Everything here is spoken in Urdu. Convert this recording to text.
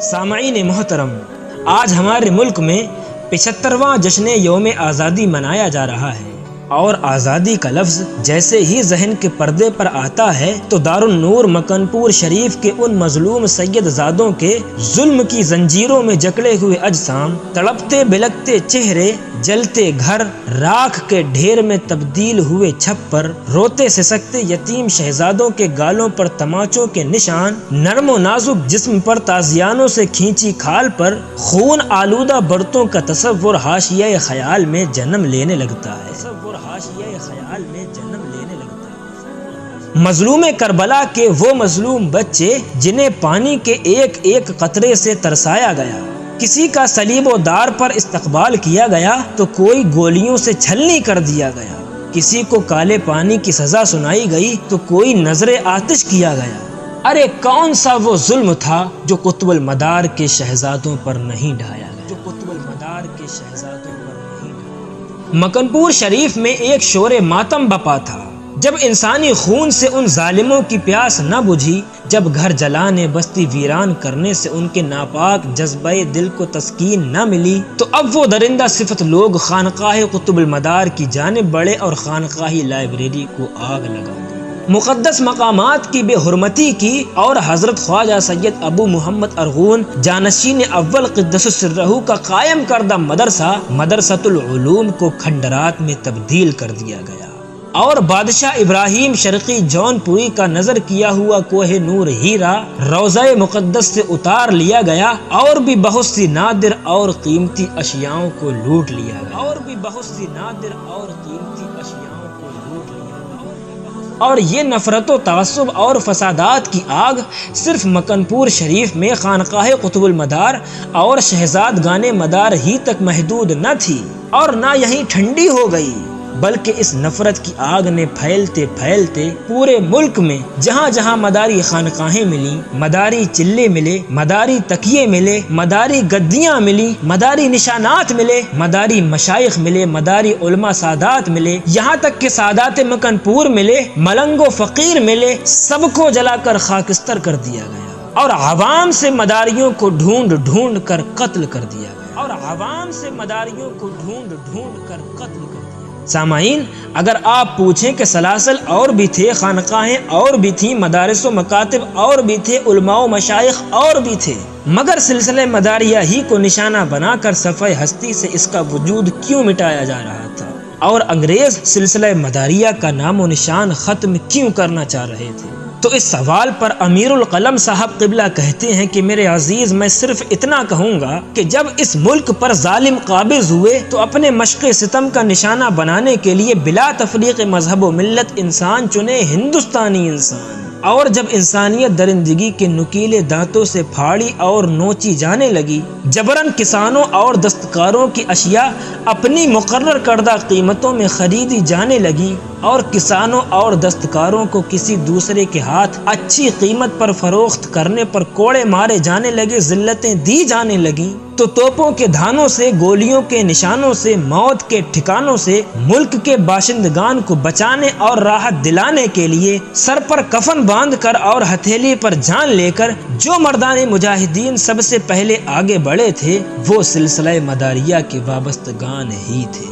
سامعین محترم، آج ہمارے ملک میں 75واں جشن یوم آزادی منایا جا رہا ہے، اور آزادی کا لفظ جیسے ہی ذہن کے پردے پر آتا ہے تو دارالنور مکن پور شریف کے ان مظلوم سید زادوں کے ظلم کی زنجیروں میں جکڑے ہوئے اجسام، تڑپتے بلکتے چہرے، جلتے گھر، راکھ کے ڈھیر میں تبدیل ہوئے چھپر، روتے سسکتے یتیم شہزادوں کے گالوں پر تماچوں کے نشان، نرم و نازک جسم پر تازیانوں سے کھینچی کھال پر خون آلودہ برتوں کا تصور حاشیہ خیال میں جنم لینے لگتا ہے۔ مظلوم کربلا کے وہ مظلوم بچے جنہیں پانی کے ایک ایک قطرے سے ترسایا گیا، کسی کا صلیب و دار پر استقبال کیا گیا تو کوئی گولیوں سے چھلنی کر دیا گیا، کسی کو کالے پانی کی سزا سنائی گئی تو کوئی نظر آتش کیا گیا۔ ارے کون سا وہ ظلم تھا جو قطب المدار کے شہزادوں پر نہیں ڈھایا گیا؟ مکن پور شریف میں ایک شور ماتم بپا تھا جب انسانی خون سے ان ظالموں کی پیاس نہ بجھی، جب گھر جلانے بستی ویران کرنے سے ان کے ناپاک جذبہ دل کو تسکین نہ ملی، تو اب وہ درندہ صفت لوگ خانقاہ قطب المدار کی جانب بڑھے اور خانقاہی لائبریری کو آگ لگا دی، مقدس مقامات کی بے حرمتی کی، اور حضرت خواجہ سید ابو محمد ارغون جانشین اول قدس سرہ کا قائم کردہ مدرسۃ العلوم کو کھنڈرات میں تبدیل کر دیا گیا، اور بادشاہ ابراہیم شرقی جون پوری کا نظر کیا ہوا کوہ نور ہیرا روضہ مقدس سے اتار لیا گیا، اور بھی بہت سی نادر اور قیمتی اشیاءوں کو لوٹ لیا گیا، اور یہ نفرت و تعصب اور فسادات کی آگ صرف مکن پور شریف میں خانقاہ قطب المدار اور شہزادگان مدار ہی تک محدود نہ تھی، اور نہ یہیں ٹھنڈی ہو گئی، بلکہ اس نفرت کی آگ نے پھیلتے پھیلتے پورے ملک میں جہاں جہاں مداری خانقاہیں ملیں، مداری چلے ملے، مداری تکیے ملے، مداری گدیاں ملی، مداری نشانات ملے، مداری مشائخ ملے، مداری علماء سادات ملے، یہاں تک کہ سادات مکن پور ملے، ملنگ و فقیر ملے، سب کو جلا کر خاکستر کر دیا گیا، اور عوام سے مداریوں کو ڈھونڈ ڈھونڈ کر قتل کر دیا گیا، سامعین، اگر آپ پوچھیں کہ سلاسل اور بھی تھے، خانقاہیں اور بھی تھیں، مدارس و مکاتب اور بھی تھے، علماء و مشائخ اور بھی تھے، مگر سلسلہ مداریہ ہی کو نشانہ بنا کر صفحہ ہستی سے اس کا وجود کیوں مٹایا جا رہا تھا، اور انگریز سلسلہ مداریہ کا نام و نشان ختم کیوں کرنا چاہ رہے تھے؟ تو اس سوال پر امیر القلم صاحب قبلہ کہتے ہیں کہ میرے عزیز، میں صرف اتنا کہوں گا کہ جب اس ملک پر ظالم قابض ہوئے تو اپنے مشق ستم کا نشانہ بنانے کے لیے بلا تفریق مذہب و ملت انسان چنے، ہندوستانی انسان، اور جب انسانیت درندگی کے نکیلے دانتوں سے پھاڑی اور نوچی جانے لگی، جبراً کسانوں اور دستکاروں کی اشیاء اپنی مقرر کردہ قیمتوں میں خریدی جانے لگی، اور کسانوں اور دستکاروں کو کسی دوسرے کے ہاتھ اچھی قیمت پر فروخت کرنے پر کوڑے مارے جانے لگے، ذلتیں دی جانے لگیں، تو توپوں کے دھانوں سے، گولیوں کے نشانوں سے، موت کے ٹھکانوں سے ملک کے باشندگان کو بچانے اور راحت دلانے کے لیے سر پر کفن باندھ کر اور ہتھیلی پر جان لے کر جو مردان مجاہدین سب سے پہلے آگے بڑھے تھے، وہ سلسلہ مداریہ کے وابستگان ہی تھے،